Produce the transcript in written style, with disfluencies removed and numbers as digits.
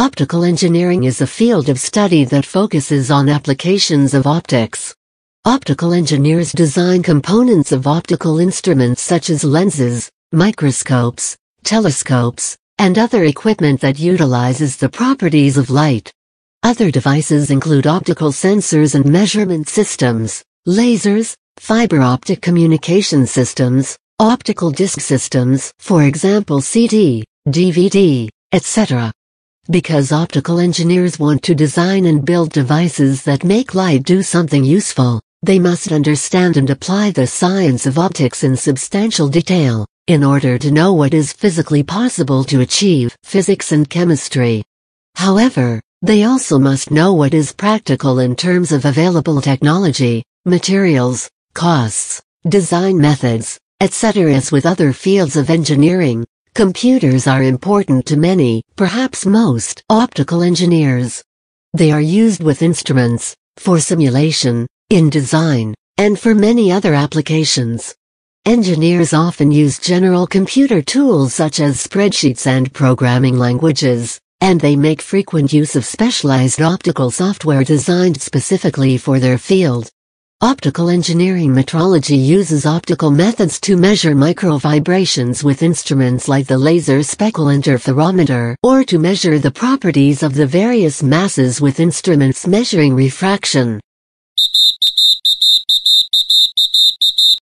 Optical engineering is a field of study that focuses on applications of optics. Optical engineers design components of optical instruments such as lenses, microscopes, telescopes, and other equipment that utilizes the properties of light. Other devices include optical sensors and measurement systems, lasers, fiber optic communication systems, optical disc systems, for example CD, DVD, etc. Because optical engineers want to design and build devices that make light do something useful, they must understand and apply the science of optics in substantial detail, in order to know what is physically possible to achieve, physics and chemistry. However, they also must know what is practical in terms of available technology, materials, costs, design methods, etc. As with other fields of engineering, computers are important to many, perhaps most, optical engineers. They are used with instruments, for simulation, in design, and for many other applications. Engineers often use general computer tools such as spreadsheets and programming languages, and they make frequent use of specialized optical software designed specifically for their field. Optical engineering metrology uses optical methods to measure microvibrations with instruments like the laser speckle interferometer, or to measure the properties of the various masses with instruments measuring refraction,